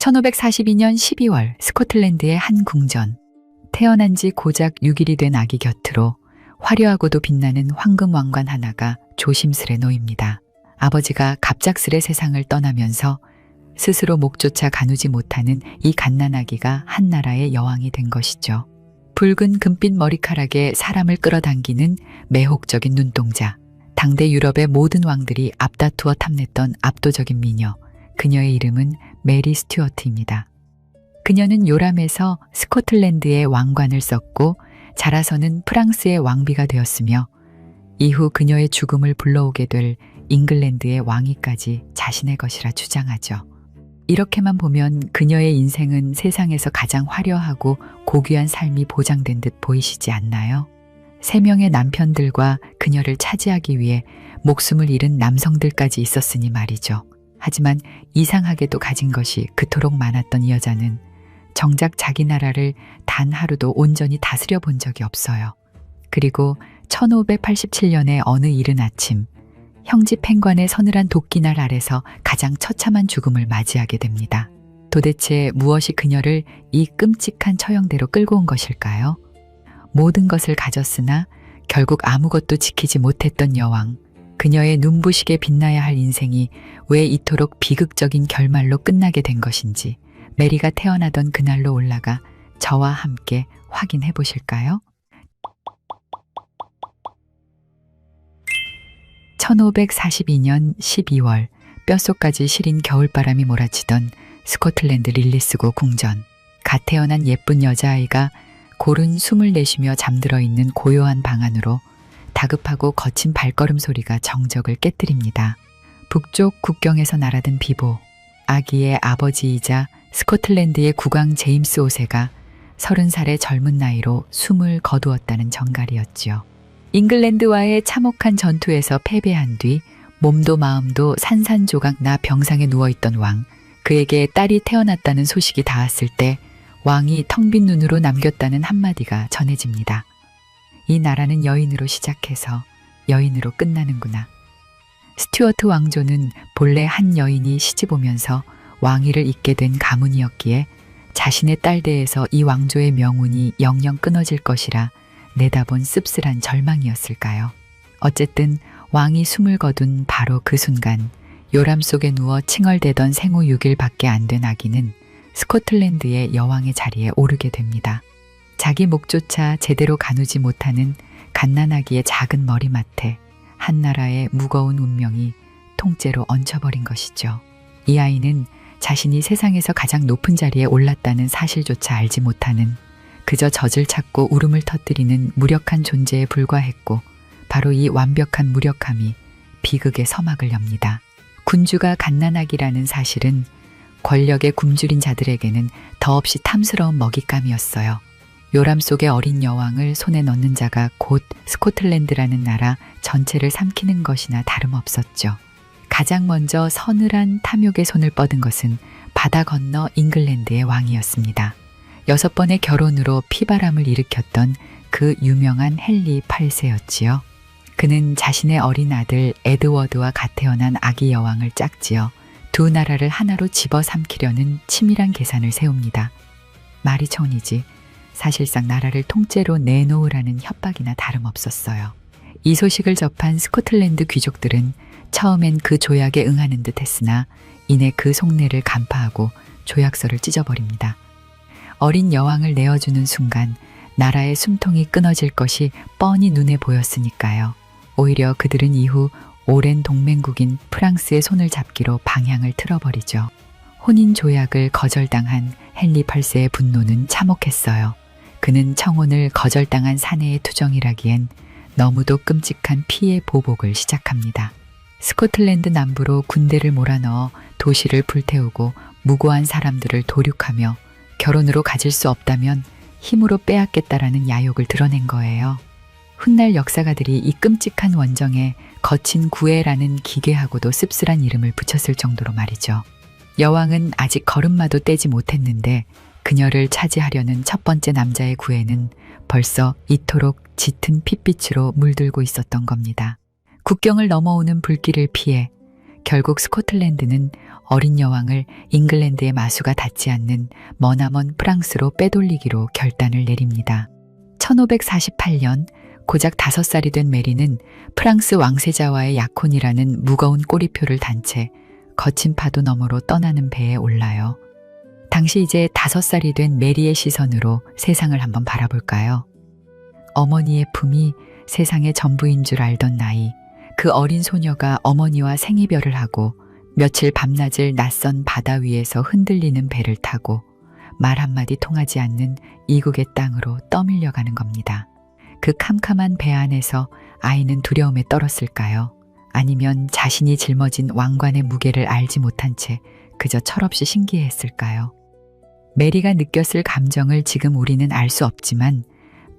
1542년 12월 스코틀랜드의 한 궁전. 태어난 지 고작 6일이 된 아기 곁으로 화려하고도 빛나는 황금 왕관 하나가 조심스레 놓입니다. 아버지가 갑작스레 세상을 떠나면서 스스로 목조차 가누지 못하는 이 갓난아기가 한나라의 여왕이 된 것이죠. 붉은 금빛 머리카락에 사람을 끌어당기는 매혹적인 눈동자. 당대 유럽의 모든 왕들이 앞다투어 탐냈던 압도적인 미녀. 그녀의 이름은 메리 스튜어트입니다. 그녀는 요람에서 스코틀랜드의 왕관을 썼고 자라서는 프랑스의 왕비가 되었으며 이후 그녀의 죽음을 불러오게 될 잉글랜드의 왕위까지 자신의 것이라 주장하죠. 이렇게만 보면 그녀의 인생은 세상에서 가장 화려하고 고귀한 삶이 보장된 듯 보이시지 않나요? 3명의 남편들과 그녀를 차지하기 위해 목숨을 잃은 남성들까지 있었으니 말이죠. 하지만 이상하게도 가진 것이 그토록 많았던 이 여자는 정작 자기 나라를 단 하루도 온전히 다스려 본 적이 없어요. 그리고 1587년의 어느 이른 아침, 형지 팽관의 서늘한 도끼날 아래서 가장 처참한 죽음을 맞이하게 됩니다. 도대체 무엇이 그녀를 이 끔찍한 처형대로 끌고 온 것일까요? 모든 것을 가졌으나 결국 아무것도 지키지 못했던 여왕. 그녀의 눈부시게 빛나야 할 인생이 왜 이토록 비극적인 결말로 끝나게 된 것인지 메리가 태어나던 그날로 올라가 저와 함께 확인해 보실까요? 1542년 12월 뼛속까지 시린 겨울바람이 몰아치던 스코틀랜드 릴리스고 궁전. 갓 태어난 예쁜 여자아이가 고른 숨을 내쉬며 잠들어 있는 고요한 방 안으로 다급하고 거친 발걸음 소리가 정적을 깨뜨립니다. 북쪽 국경에서 날아든 비보, 아기의 아버지이자 스코틀랜드의 국왕 제임스 5세가 30살의 젊은 나이로 숨을 거두었다는 정갈이었지요. 잉글랜드와의 참혹한 전투에서 패배한 뒤 몸도 마음도 산산조각 나 병상에 누워있던 왕, 그에게 딸이 태어났다는 소식이 닿았을 때 왕이 텅 빈 눈으로 남겼다는 한마디가 전해집니다. 이 나라는 여인으로 시작해서 여인으로 끝나는구나. 스튜어트 왕조는 본래 한 여인이 시집 오면서 왕위를 잇게 된 가문이었기에 자신의 딸대에서 이 왕조의 명운이 영영 끊어질 것이라 내다본 씁쓸한 절망이었을까요? 어쨌든 왕이 숨을 거둔 바로 그 순간 요람 속에 누워 칭얼대던 생후 6일밖에 안 된 아기는 스코틀랜드의 여왕의 자리에 오르게 됩니다. 자기 목조차 제대로 가누지 못하는 갓난아기의 작은 머리맡에 한나라의 무거운 운명이 통째로 얹혀버린 것이죠. 이 아이는 자신이 세상에서 가장 높은 자리에 올랐다는 사실조차 알지 못하는 그저 젖을 찾고 울음을 터뜨리는 무력한 존재에 불과했고 바로 이 완벽한 무력함이 비극의 서막을 엽니다. 군주가 갓난아기라는 사실은 권력에 굶주린 자들에게는 더없이 탐스러운 먹잇감이었어요. 요람 속의 어린 여왕을 손에 넣는 자가 곧 스코틀랜드라는 나라 전체를 삼키는 것이나 다름없었죠. 가장 먼저 서늘한 탐욕의 손을 뻗은 것은 바다 건너 잉글랜드의 왕이었습니다. 6번의 결혼으로 피바람을 일으켰던 그 유명한 헨리 8세였지요. 그는 자신의 어린 아들 에드워드와 갓 태어난 아기 여왕을 짝지어 두 나라를 하나로 집어삼키려는 치밀한 계산을 세웁니다. 말이 천이지 사실상 나라를 통째로 내놓으라는 협박이나 다름없었어요. 이 소식을 접한 스코틀랜드 귀족들은 처음엔 그 조약에 응하는 듯 했으나 이내 그 속내를 간파하고 조약서를 찢어버립니다. 어린 여왕을 내어주는 순간 나라의 숨통이 끊어질 것이 뻔히 눈에 보였으니까요. 오히려 그들은 이후 오랜 동맹국인 프랑스의 손을 잡기로 방향을 틀어버리죠. 혼인 조약을 거절당한 헨리 8세의 분노는 참혹했어요. 그는 청혼을 거절당한 사내의 투정이라기엔 너무도 끔찍한 피해 보복을 시작합니다. 스코틀랜드 남부로 군대를 몰아넣어 도시를 불태우고 무고한 사람들을 도륙하며 결혼으로 가질 수 없다면 힘으로 빼앗겠다라는 야욕을 드러낸 거예요. 훗날 역사가들이 이 끔찍한 원정에 거친 구애라는 기괴하고도 씁쓸한 이름을 붙였을 정도로 말이죠. 여왕은 아직 걸음마도 떼지 못했는데 그녀를 차지하려는 첫 번째 남자의 구애는 벌써 이토록 짙은 핏빛으로 물들고 있었던 겁니다. 국경을 넘어오는 불길을 피해 결국 스코틀랜드는 어린 여왕을 잉글랜드의 마수가 닿지 않는 머나먼 프랑스로 빼돌리기로 결단을 내립니다. 1548년 고작 5살이 된 메리는 프랑스 왕세자와의 약혼이라는 무거운 꼬리표를 단 채 거친 파도 너머로 떠나는 배에 올라요. 당시 이제 5살이 된 메리의 시선으로 세상을 한번 바라볼까요? 어머니의 품이 세상의 전부인 줄 알던 나이, 그 어린 소녀가 어머니와 생이별을 하고 며칠 밤낮을 낯선 바다 위에서 흔들리는 배를 타고 말 한마디 통하지 않는 이국의 땅으로 떠밀려가는 겁니다. 그 캄캄한 배 안에서 아이는 두려움에 떨었을까요? 아니면 자신이 짊어진 왕관의 무게를 알지 못한 채 그저 철없이 신기해했을까요? 메리가 느꼈을 감정을 지금 우리는 알 수 없지만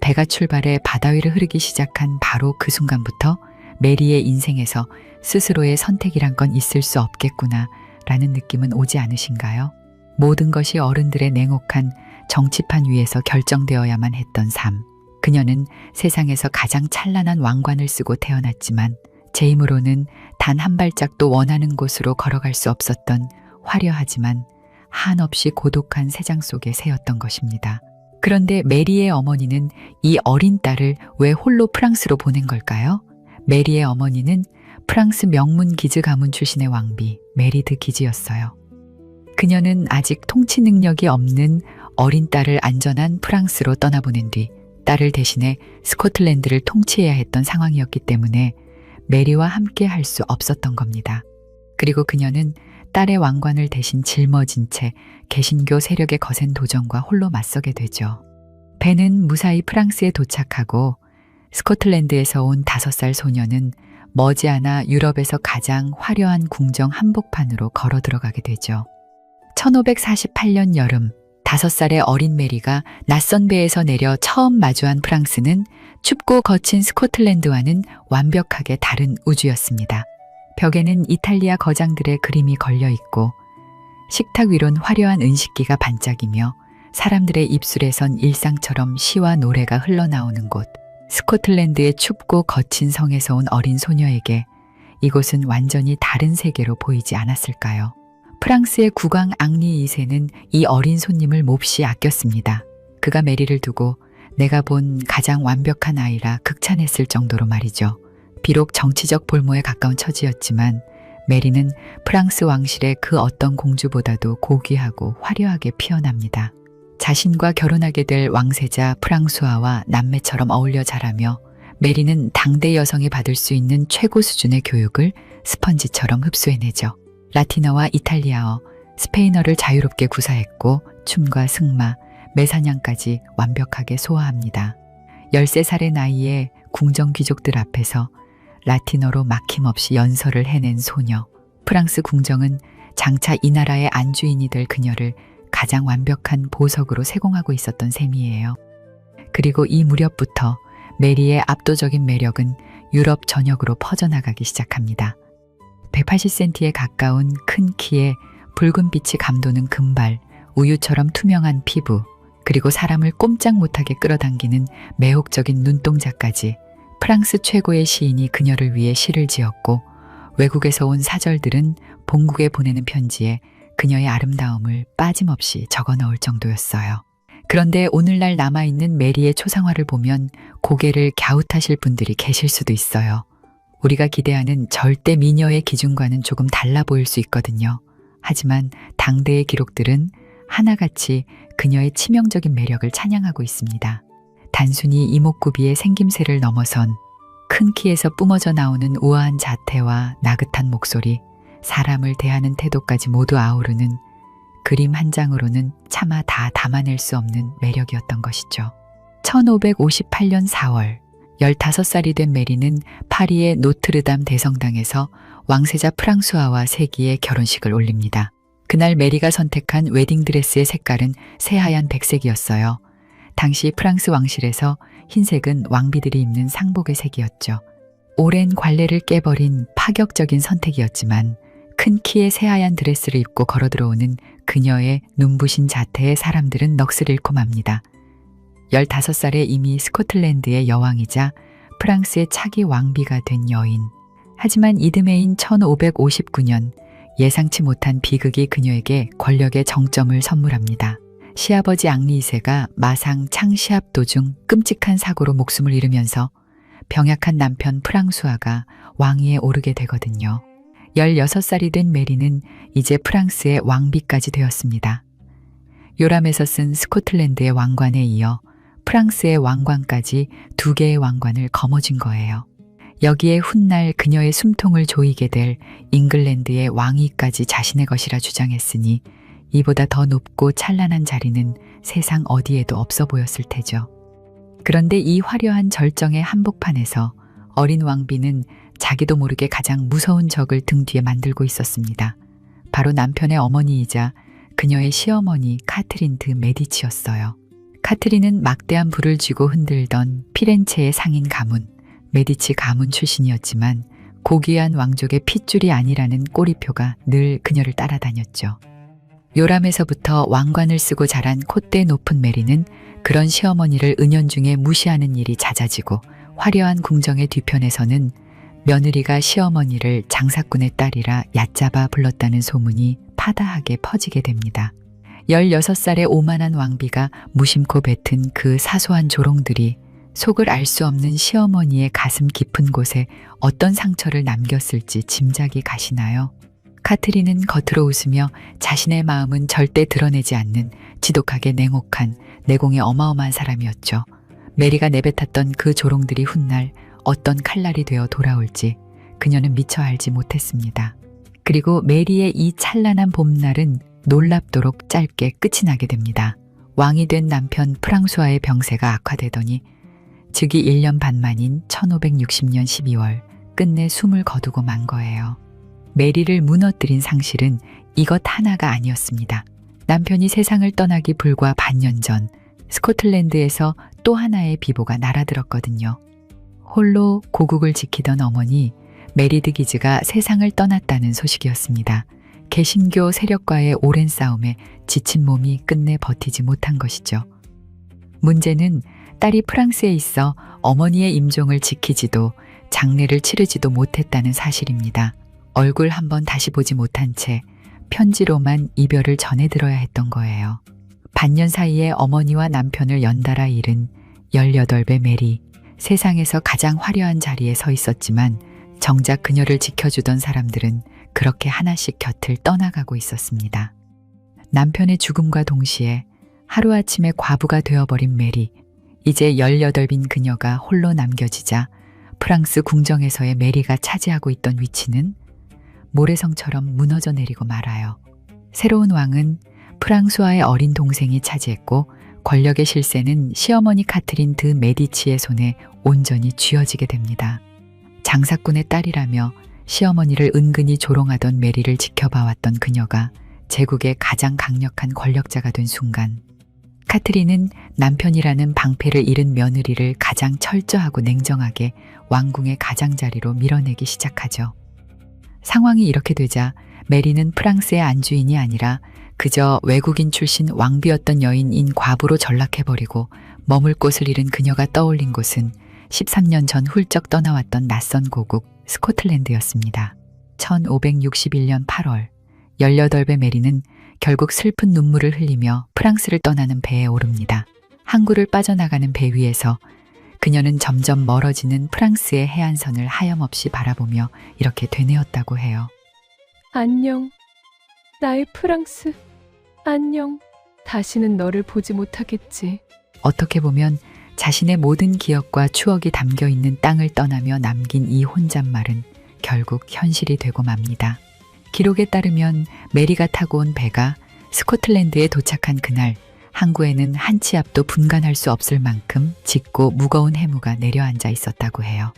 배가 출발해 바다 위를 흐르기 시작한 바로 그 순간부터 메리의 인생에서 스스로의 선택이란 건 있을 수 없겠구나 라는 느낌은 오지 않으신가요? 모든 것이 어른들의 냉혹한 정치판 위에서 결정되어야만 했던 삶. 그녀는 세상에서 가장 찬란한 왕관을 쓰고 태어났지만 제 힘으로는 단 한 발짝도 원하는 곳으로 걸어갈 수 없었던 화려하지만 한없이 고독한 세상 속의 새였던 것입니다. 그런데 메리의 어머니는 이 어린 딸을 왜 홀로 프랑스로 보낸 걸까요? 메리의 어머니는 프랑스 명문 기즈 가문 출신의 왕비 메리드 기즈였어요. 그녀는 아직 통치 능력이 없는 어린 딸을 안전한 프랑스로 떠나보낸 뒤 딸을 대신해 스코틀랜드를 통치해야 했던 상황이었기 때문에 메리와 함께 할 수 없었던 겁니다. 그리고 그녀는 딸의 왕관을 대신 짊어진 채 개신교 세력의 거센 도전과 홀로 맞서게 되죠. 배는 무사히 프랑스에 도착하고 스코틀랜드에서 온 5살 소녀는 머지않아 유럽에서 가장 화려한 궁정 한복판으로 걸어 들어가게 되죠. 1548년 여름 5살의 어린 메리가 낯선 배에서 내려 처음 마주한 프랑스는 춥고 거친 스코틀랜드와는 완벽하게 다른 우주였습니다. 벽에는 이탈리아 거장들의 그림이 걸려 있고 식탁 위론 화려한 은식기가 반짝이며 사람들의 입술에선 일상처럼 시와 노래가 흘러나오는 곳. 스코틀랜드의 춥고 거친 성에서 온 어린 소녀에게 이곳은 완전히 다른 세계로 보이지 않았을까요? 프랑스의 국왕 앙리 2세는 이 어린 손님을 몹시 아꼈습니다. 그가 메리를 두고 내가 본 가장 완벽한 아이라 극찬했을 정도로 말이죠. 비록 정치적 볼모에 가까운 처지였지만 메리는 프랑스 왕실의 그 어떤 공주보다도 고귀하고 화려하게 피어납니다. 자신과 결혼하게 될 왕세자 프랑수아와 남매처럼 어울려 자라며 메리는 당대 여성이 받을 수 있는 최고 수준의 교육을 스펀지처럼 흡수해내죠. 라틴어와 이탈리아어, 스페인어를 자유롭게 구사했고 춤과 승마, 매사냥까지 완벽하게 소화합니다. 13살의 나이에 궁정 귀족들 앞에서 라틴어로 막힘없이 연설을 해낸 소녀. 프랑스 궁정은 장차 이 나라의 안주인이 될 그녀를 가장 완벽한 보석으로 세공하고 있었던 셈이에요. 그리고 이 무렵부터 메리의 압도적인 매력은 유럽 전역으로 퍼져나가기 시작합니다. 180cm에 가까운 큰 키에 붉은 빛이 감도는 금발, 우유처럼 투명한 피부, 그리고 사람을 꼼짝 못하게 끌어당기는 매혹적인 눈동자까지 프랑스 최고의 시인이 그녀를 위해 시를 지었고 외국에서 온 사절들은 본국에 보내는 편지에 그녀의 아름다움을 빠짐없이 적어 넣을 정도였어요. 그런데 오늘날 남아있는 메리의 초상화를 보면 고개를 갸웃하실 분들이 계실 수도 있어요. 우리가 기대하는 절대 미녀의 기준과는 조금 달라 보일 수 있거든요. 하지만 당대의 기록들은 하나같이 그녀의 치명적인 매력을 찬양하고 있습니다. 단순히 이목구비의 생김새를 넘어선 큰 키에서 뿜어져 나오는 우아한 자태와 나긋한 목소리, 사람을 대하는 태도까지 모두 아우르는 그림 한 장으로는 차마 다 담아낼 수 없는 매력이었던 것이죠. 1558년 4월 15살이 된 메리는 파리의 노트르담 대성당에서 왕세자 프랑수아와 세기의 결혼식을 올립니다. 그날 메리가 선택한 웨딩드레스의 색깔은 새하얀 백색이었어요. 당시 프랑스 왕실에서 흰색은 왕비들이 입는 상복의 색이었죠. 오랜 관례를 깨버린 파격적인 선택이었지만 큰 키의 새하얀 드레스를 입고 걸어 들어오는 그녀의 눈부신 자태에 사람들은 넋을 잃고 맙니다. 15살에 이미 스코틀랜드의 여왕이자 프랑스의 차기 왕비가 된 여인. 하지만 이듬해인 1559년 예상치 못한 비극이 그녀에게 권력의 정점을 선물합니다. 시아버지 앙리 2세가 마상 창시합 도중 끔찍한 사고로 목숨을 잃으면서 병약한 남편 프랑수아가 왕위에 오르게 되거든요. 16살이 된 메리는 이제 프랑스의 왕비까지 되었습니다. 요람에서 쓴 스코틀랜드의 왕관에 이어 프랑스의 왕관까지 2개의 왕관을 거머쥔 거예요. 여기에 훗날 그녀의 숨통을 조이게 될 잉글랜드의 왕위까지 자신의 것이라 주장했으니 이보다 더 높고 찬란한 자리는 세상 어디에도 없어 보였을 테죠. 그런데 이 화려한 절정의 한복판에서 어린 왕비는 자기도 모르게 가장 무서운 적을 등 뒤에 만들고 있었습니다. 바로 남편의 어머니이자 그녀의 시어머니 카트린 드 메디치였어요. 카트린은 막대한 불을 쥐고 흔들던 피렌체의 상인 가문, 메디치 가문 출신이었지만 고귀한 왕족의 핏줄이 아니라는 꼬리표가 늘 그녀를 따라다녔죠. 요람에서부터 왕관을 쓰고 자란 콧대 높은 메리는 그런 시어머니를 은연중에 무시하는 일이 잦아지고 화려한 궁정의 뒤편에서는 며느리가 시어머니를 장사꾼의 딸이라 얕잡아 불렀다는 소문이 파다하게 퍼지게 됩니다. 16살의 오만한 왕비가 무심코 뱉은 그 사소한 조롱들이 속을 알 수 없는 시어머니의 가슴 깊은 곳에 어떤 상처를 남겼을지 짐작이 가시나요? 카트린은 겉으로 웃으며 자신의 마음은 절대 드러내지 않는 지독하게 냉혹한 내공의 어마어마한 사람이었죠. 메리가 내뱉었던 그 조롱들이 훗날 어떤 칼날이 되어 돌아올지 그녀는 미처 알지 못했습니다. 그리고 메리의 이 찬란한 봄날은 놀랍도록 짧게 끝이 나게 됩니다. 왕이 된 남편 프랑수아의 병세가 악화되더니 즉위 1년 반 만인 1560년 12월 끝내 숨을 거두고 만 거예요. 메리를 무너뜨린 상실은 이것 하나가 아니었습니다. 남편이 세상을 떠나기 불과 반년 전 스코틀랜드에서 또 하나의 비보가 날아들었거든요. 홀로 고국을 지키던 어머니 메리드 기즈가 세상을 떠났다는 소식이었습니다. 개신교 세력과의 오랜 싸움에 지친 몸이 끝내 버티지 못한 것이죠. 문제는 딸이 프랑스에 있어 어머니의 임종을 지키지도 장례를 치르지도 못했다는 사실입니다. 얼굴 한번 다시 보지 못한 채 편지로만 이별을 전해 들어야 했던 거예요. 반년 사이에 어머니와 남편을 연달아 잃은 18배 메리, 세상에서 가장 화려한 자리에 서 있었지만 정작 그녀를 지켜주던 사람들은 그렇게 하나씩 곁을 떠나가고 있었습니다. 남편의 죽음과 동시에 하루아침에 과부가 되어버린 메리, 이제 18인 그녀가 홀로 남겨지자 프랑스 궁정에서의 메리가 차지하고 있던 위치는 모래성처럼 무너져 내리고 말아요. 새로운 왕은 프랑수아의 어린 동생이 차지했고 권력의 실세는 시어머니 카트린 드 메디치의 손에 온전히 쥐어지게 됩니다. 장사꾼의 딸이라며 시어머니를 은근히 조롱하던 메리를 지켜봐왔던 그녀가 제국의 가장 강력한 권력자가 된 순간 카트린은 남편이라는 방패를 잃은 며느리를 가장 철저하고 냉정하게 왕궁의 가장자리로 밀어내기 시작하죠. 상황이 이렇게 되자 메리는 프랑스의 안주인이 아니라 그저 외국인 출신 왕비였던 여인인 과부로 전락해버리고 머물 곳을 잃은 그녀가 떠올린 곳은 13년 전 훌쩍 떠나왔던 낯선 고국 스코틀랜드였습니다. 1561년 8월 18배 메리는 결국 슬픈 눈물을 흘리며 프랑스를 떠나는 배에 오릅니다. 항구를 빠져나가는 배 위에서 그녀는 점점 멀어지는 프랑스의 해안선을 하염없이 바라보며 이렇게 되뇌었다고 해요. 안녕, 나의 프랑스. 안녕. 다시는 너를 보지 못하겠지. 어떻게 보면 자신의 모든 기억과 추억이 담겨 있는 땅을 떠나며 남긴 이 혼잣말은 결국 현실이 되고 맙니다. 기록에 따르면 메리가 타고 온 배가 스코틀랜드에 도착한 그날 항구에는 한 치 앞도 분간할 수 없을 만큼 짙고 무거운 해무가 내려앉아 있었다고 해요.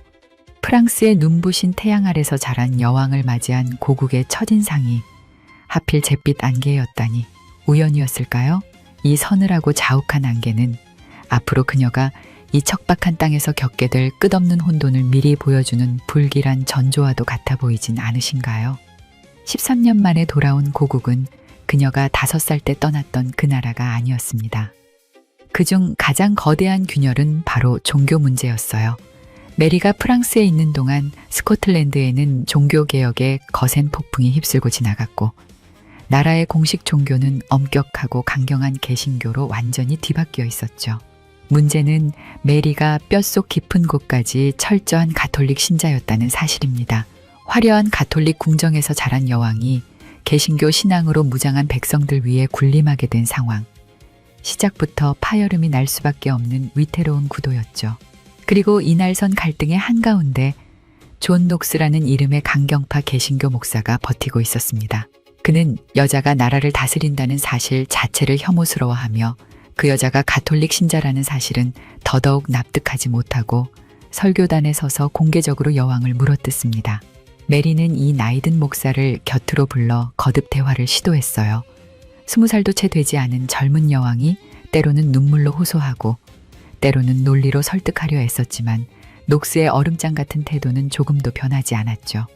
프랑스의 눈부신 태양 아래서 자란 여왕을 맞이한 고국의 첫인상이 하필 잿빛 안개였다니 우연이었을까요? 이 서늘하고 자욱한 안개는 앞으로 그녀가 이 척박한 땅에서 겪게 될 끝없는 혼돈을 미리 보여주는 불길한 전조와도 같아 보이진 않으신가요? 13년 만에 돌아온 고국은 그녀가 5살 때 떠났던 그 나라가 아니었습니다. 그중 가장 거대한 균열은 바로 종교 문제였어요. 메리가 프랑스에 있는 동안 스코틀랜드에는 종교개혁의 거센 폭풍이 휩쓸고 지나갔고 나라의 공식 종교는 엄격하고 강경한 개신교로 완전히 뒤바뀌어 있었죠. 문제는 메리가 뼛속 깊은 곳까지 철저한 가톨릭 신자였다는 사실입니다. 화려한 가톨릭 궁정에서 자란 여왕이 개신교 신앙으로 무장한 백성들 위에 군림하게 된 상황. 시작부터 파열음이 날 수밖에 없는 위태로운 구도였죠. 그리고 이날선 갈등의 한가운데 존 녹스라는 이름의 강경파 개신교 목사가 버티고 있었습니다. 그는 여자가 나라를 다스린다는 사실 자체를 혐오스러워하며 그 여자가 가톨릭 신자라는 사실은 더더욱 납득하지 못하고 설교단에 서서 공개적으로 여왕을 물어뜯습니다. 메리는 이 나이든 목사를 곁으로 불러 거듭 대화를 시도했어요. 20살도 채 되지 않은 젊은 여왕이 때로는 눈물로 호소하고 때로는 논리로 설득하려 애썼지만 녹스의 얼음장 같은 태도는 조금도 변하지 않았죠.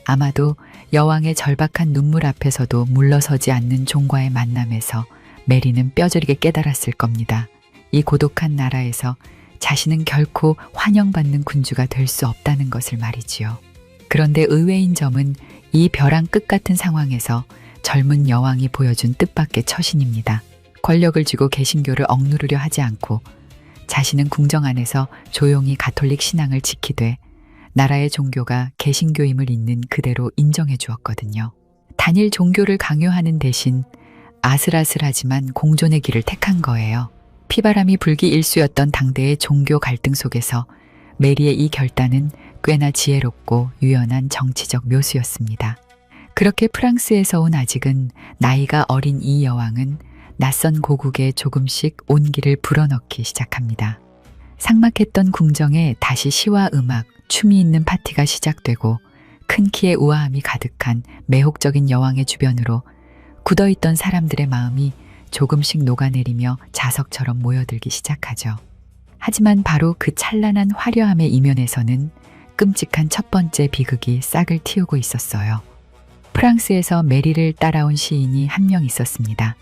아마도 여왕의 절박한 눈물 앞에서도 물러서지 않는 종과의 만남에서 메리는 뼈저리게 깨달았을 겁니다. 이 고독한 나라에서 자신은 결코 환영받는 군주가 될 수 없다는 것을 말이지요. 그런데 의외인 점은 이 벼랑 끝 같은 상황에서 젊은 여왕이 보여준 뜻밖의 처신입니다. 권력을 쥐고 개신교를 억누르려 하지 않고 자신은 궁정 안에서 조용히 가톨릭 신앙을 지키되 나라의 종교가 개신교임을 있는 그대로 인정해 주었거든요. 단일 종교를 강요하는 대신 아슬아슬하지만 공존의 길을 택한 거예요. 피바람이 불기 일쑤였던 당대의 종교 갈등 속에서 메리의 이 결단은 꽤나 지혜롭고 유연한 정치적 묘수였습니다. 그렇게 프랑스에서 온 아직은 나이가 어린 이 여왕은 낯선 고국에 조금씩 온기를 불어넣기 시작합니다. 삭막했던 궁정에 다시 시와 음악, 춤이 있는 파티가 시작되고 큰 키에 우아함이 가득한 매혹적인 여왕의 주변으로 굳어있던 사람들의 마음이 조금씩 녹아내리며 자석처럼 모여들기 시작하죠. 하지만 바로 그 찬란한 화려함의 이면에서는 끔찍한 첫 번째 비극이 싹을 틔우고 있었어요. 프랑스에서 메리를 따라온 시인이 한 명 있었습니다.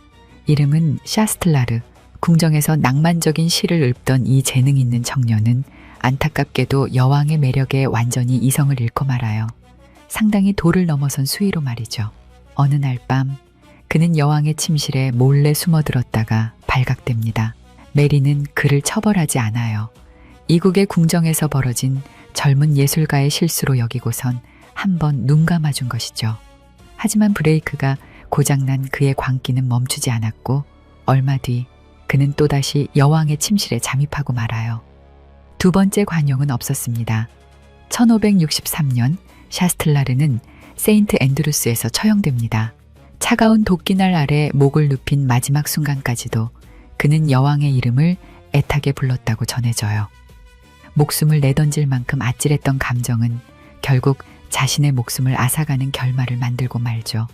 이름은 샤스틀라르. 궁정에서 낭만적인 시를 읊던 이 재능 있는 청년은 안타깝게도 여왕의 매력에 완전히 이성을 잃고 말아요. 상당히 도를 넘어선 수위로 말이죠. 어느 날 밤 그는 여왕의 침실에 몰래 숨어들었다가 발각됩니다. 메리는 그를 처벌하지 않아요. 이국의 궁정에서 벌어진 젊은 예술가의 실수로 여기고선 한번 눈 감아준 것이죠. 하지만 브레이크가 고장난 그의 광기는 멈추지 않았고 얼마 뒤 그는 또다시 여왕의 침실에 잠입하고 말아요. 두 번째 관용은 없었습니다. 1563년 샤스틀라르는 세인트 앤드루스에서 처형됩니다. 차가운 도끼날 아래 목을 눕힌 마지막 순간까지도 그는 여왕의 이름을 애타게 불렀다고 전해져요. 목숨을 내던질 만큼 아찔했던 감정은 결국 자신의 목숨을 앗아가는 결말을 만들고 말죠.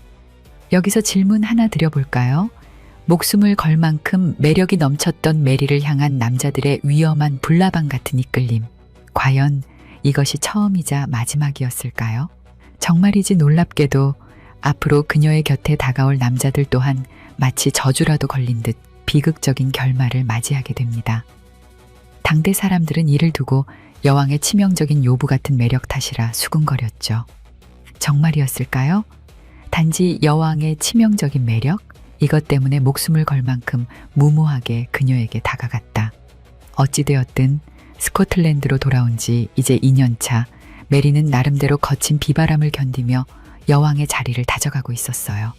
여기서 질문 하나 드려볼까요? 목숨을 걸 만큼 매력이 넘쳤던 메리를 향한 남자들의 위험한 불나방 같은 이끌림. 과연 이것이 처음이자 마지막이었을까요? 정말이지 놀랍게도 앞으로 그녀의 곁에 다가올 남자들 또한 마치 저주라도 걸린 듯 비극적인 결말을 맞이하게 됩니다. 당대 사람들은 이를 두고 여왕의 치명적인 요부 같은 매력 탓이라 수군거렸죠. 정말이었을까요? 단지 여왕의 치명적인 매력? 이것 때문에 목숨을 걸 만큼 무모하게 그녀에게 다가갔다. 어찌되었든 스코틀랜드로 돌아온 지 이제 2년차 메리는 나름대로 거친 비바람을 견디며 여왕의 자리를 다져가고 있었어요.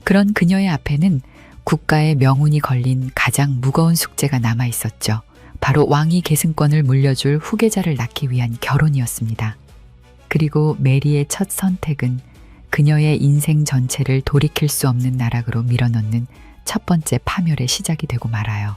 그런 그녀의 앞에는 국가의 명운이 걸린 가장 무거운 숙제가 남아 있었죠. 바로 왕위 계승권을 물려줄 후계자를 낳기 위한 결혼이었습니다. 그리고 메리의 첫 선택은 그녀의 인생 전체를 돌이킬 수 없는 나락으로 밀어넣는 첫 번째 파멸의 시작이 되고 말아요.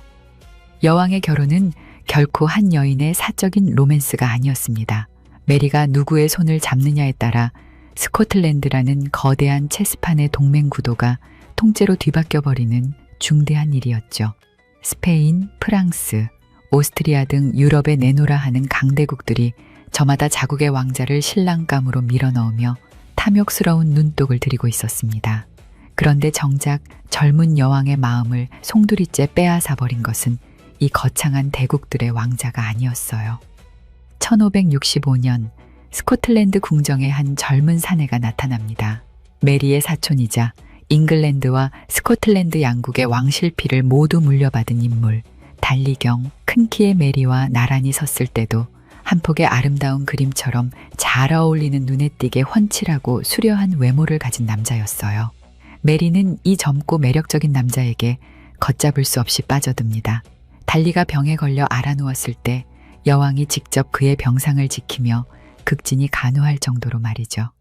여왕의 결혼은 결코 한 여인의 사적인 로맨스가 아니었습니다. 메리가 누구의 손을 잡느냐에 따라 스코틀랜드라는 거대한 체스판의 동맹 구도가 통째로 뒤바뀌어버리는 중대한 일이었죠. 스페인, 프랑스, 오스트리아 등 유럽에 내놓으라 하는 강대국들이 저마다 자국의 왕자를 신랑감으로 밀어넣으며 탐욕스러운 눈독을 들이고 있었습니다. 그런데 정작 젊은 여왕의 마음을 송두리째 빼앗아버린 것은 이 거창한 대국들의 왕자가 아니었어요. 1565년 스코틀랜드 궁정에 한 젊은 사내가 나타납니다. 메리의 사촌이자 잉글랜드와 스코틀랜드 양국의 왕실피를 모두 물려받은 인물, 달리경. 큰 키의 메리와 나란히 섰을 때도 한 폭의 아름다운 그림처럼 잘 어울리는 눈에 띄게 훤칠하고 수려한 외모를 가진 남자였어요. 메리는 이 젊고 매력적인 남자에게 걷잡을 수 없이 빠져듭니다. 달리가 병에 걸려 알아누웠을 때 여왕이 직접 그의 병상을 지키며 극진히 간호할 정도로 말이죠.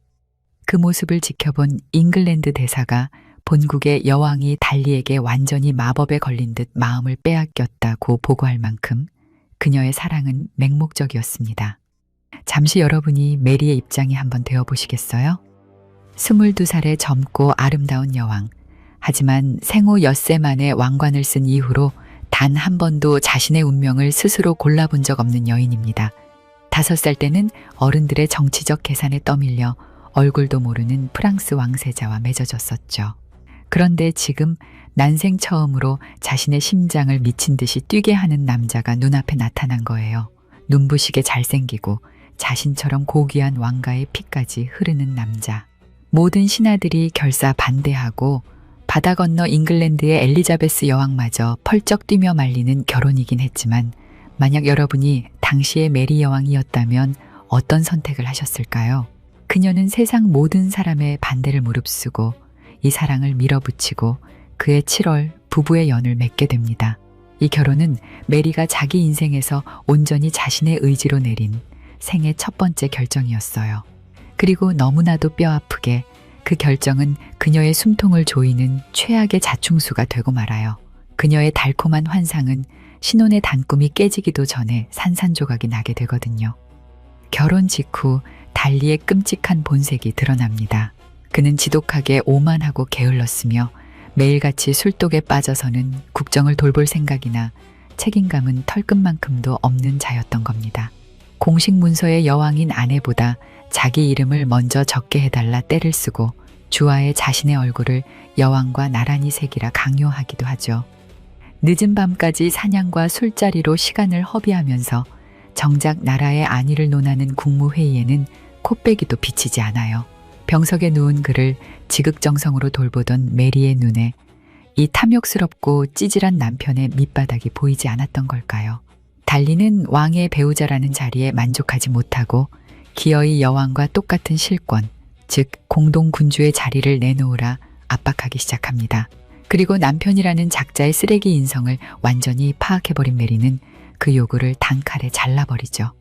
그 모습을 지켜본 잉글랜드 대사가 본국의 여왕이 달리에게 완전히 마법에 걸린 듯 마음을 빼앗겼다고 보고할 만큼 그녀의 사랑은 맹목적이었습니다. 잠시 여러분이 메리의 입장이 한번 되어보시겠어요? 22살의 젊고 아름다운 여왕. 하지만 생후 엿새 만에 왕관을 쓴 이후로 단 한 번도 자신의 운명을 스스로 골라본 적 없는 여인입니다. 5살 때는 어른들의 정치적 계산에 떠밀려 얼굴도 모르는 프랑스 왕세자와 맺어졌었죠. 그런데 지금 난생 처음으로 자신의 심장을 미친 듯이 뛰게 하는 남자가 눈앞에 나타난 거예요. 눈부시게 잘생기고 자신처럼 고귀한 왕가의 피까지 흐르는 남자. 모든 신하들이 결사 반대하고 바다 건너 잉글랜드의 엘리자베스 여왕마저 펄쩍 뛰며 말리는 결혼이긴 했지만 만약 여러분이 당시의 메리 여왕이었다면 어떤 선택을 하셨을까요? 그녀는 세상 모든 사람의 반대를 무릅쓰고 이 사랑을 밀어붙이고 그해 7월 부부의 연을 맺게 됩니다. 이 결혼은 메리가 자기 인생에서 온전히 자신의 의지로 내린 생애 첫 번째 결정이었어요. 그리고 너무나도 뼈아프게 그 결정은 그녀의 숨통을 조이는 최악의 자충수가 되고 말아요. 그녀의 달콤한 환상은 신혼의 단꿈이 깨지기도 전에 산산조각이 나게 되거든요. 결혼 직후 달리의 끔찍한 본색이 드러납니다. 그는 지독하게 오만하고 게을렀으며 매일같이 술독에 빠져서는 국정을 돌볼 생각이나 책임감은 털끝만큼도 없는 자였던 겁니다. 공식 문서의 여왕인 아내보다 자기 이름을 먼저 적게 해달라 떼를 쓰고 주화에 자신의 얼굴을 여왕과 나란히 새기라 강요하기도 하죠. 늦은 밤까지 사냥과 술자리로 시간을 허비하면서 정작 나라의 안위를 논하는 국무회의에는 코빼기도 비치지 않아요. 병석에 누운 그를 지극정성으로 돌보던 메리의 눈에 이 탐욕스럽고 찌질한 남편의 밑바닥이 보이지 않았던 걸까요? 달리는 왕의 배우자라는 자리에 만족하지 못하고 기어이 여왕과 똑같은 실권, 즉 공동군주의 자리를 내놓으라 압박하기 시작합니다. 그리고 남편이라는 작자의 쓰레기 인성을 완전히 파악해버린 메리는 그 요구를 단칼에 잘라버리죠.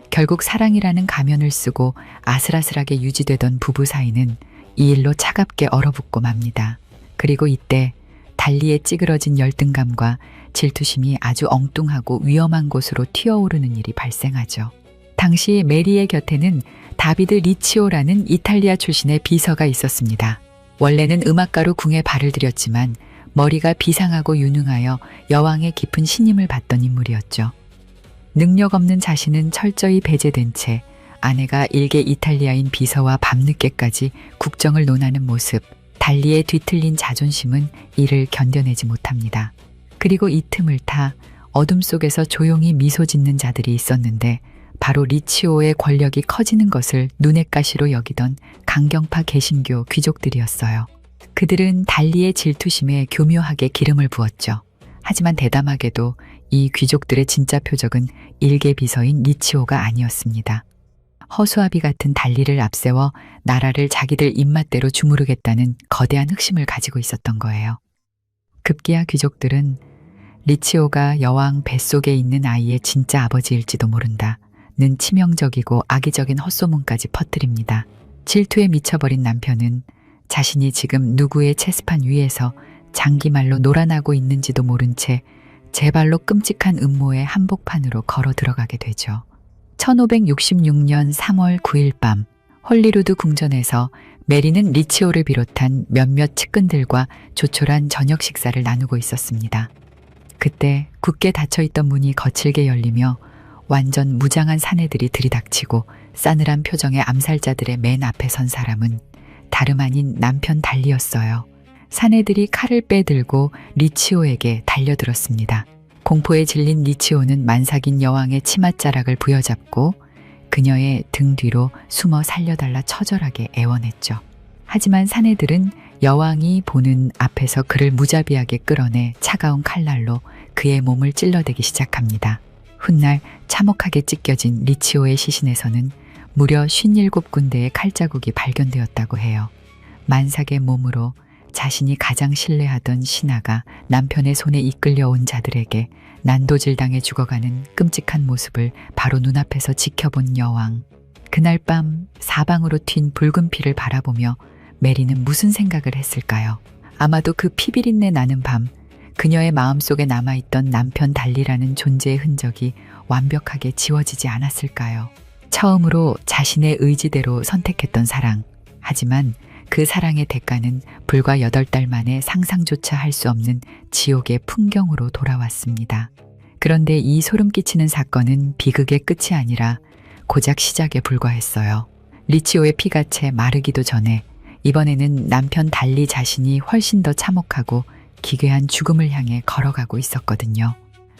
결국 사랑이라는 가면을 쓰고 아슬아슬하게 유지되던 부부 사이는 이 일로 차갑게 얼어붙고 맙니다. 그리고 이때 달리의 찌그러진 열등감과 질투심이 아주 엉뚱하고 위험한 곳으로 튀어오르는 일이 발생하죠. 당시 메리의 곁에는 다비드 리치오라는 이탈리아 출신의 비서가 있었습니다. 원래는 음악가로 궁에 발을 들였지만 머리가 비상하고 유능하여 여왕의 깊은 신임을 받던 인물이었죠. 능력 없는 자신은 철저히 배제된 채 아내가 일개 이탈리아인 비서와 밤늦게까지 국정을 논하는 모습, 달리의 뒤틀린 자존심은 이를 견뎌내지 못합니다. 그리고 이 틈을 타 어둠 속에서 조용히 미소 짓는 자들이 있었는데 바로 리치오의 권력이 커지는 것을 눈엣 가시로 여기던 강경파 개신교 귀족들이었어요. 그들은 달리의 질투심에 교묘하게 기름을 부었죠. 하지만 대담하게도 이 귀족들의 진짜 표적은 일개 비서인 리치오가 아니었습니다. 허수아비 같은 달리를 앞세워 나라를 자기들 입맛대로 주무르겠다는 거대한 흑심을 가지고 있었던 거예요. 급기야 귀족들은 리치오가 여왕 뱃속에 있는 아이의 진짜 아버지일지도 모른다는 치명적이고 악의적인 헛소문까지 퍼뜨립니다. 질투에 미쳐버린 남편은 자신이 지금 누구의 체스판 위에서 장기말로 놀아나고 있는지도 모른 채 제발로 끔찍한 음모의 한복판으로 걸어 들어가게 되죠. 1566년 3월 9일 밤 홀리루드 궁전에서 메리는 리치오를 비롯한 몇몇 측근들과 조촐한 저녁 식사를 나누고 있었습니다. 그때 굳게 닫혀있던 문이 거칠게 열리며 완전 무장한 사내들이 들이닥치고 싸늘한 표정의 암살자들의 맨 앞에 선 사람은 다름 아닌 남편 달리였어요. 사내들이 칼을 빼들고 리치오에게 달려들었습니다. 공포에 질린 리치오는 만삭인 여왕의 치맛자락을 부여잡고 그녀의 등 뒤로 숨어 살려달라 처절하게 애원했죠. 하지만 사내들은 여왕이 보는 앞에서 그를 무자비하게 끌어내 차가운 칼날로 그의 몸을 찔러대기 시작합니다. 훗날 참혹하게 찢겨진 리치오의 시신에서는 무려 57군데의 칼자국이 발견되었다고 해요. 만삭의 몸으로 자신이 가장 신뢰하던 신하가 남편의 손에 이끌려온 자들에게 난도질당해 죽어가는 끔찍한 모습을 바로 눈앞에서 지켜본 여왕. 그날 밤 사방으로 튄 붉은 피를 바라보며 메리는 무슨 생각을 했을까요? 아마도 그 피비린내 나는 밤, 그녀의 마음속에 남아있던 남편 달리라는 존재의 흔적이 완벽하게 지워지지 않았을까요? 처음으로 자신의 의지대로 선택했던 사랑. 하지만 그 사랑의 대가는 불과 8달 만에 상상조차 할 수 없는 지옥의 풍경으로 돌아왔습니다. 그런데 이 소름 끼치는 사건은 비극의 끝이 아니라 고작 시작에 불과했어요. 리치오의 피가 채 마르기도 전에 이번에는 남편 달리 자신이 훨씬 더 참혹하고 기괴한 죽음을 향해 걸어가고 있었거든요.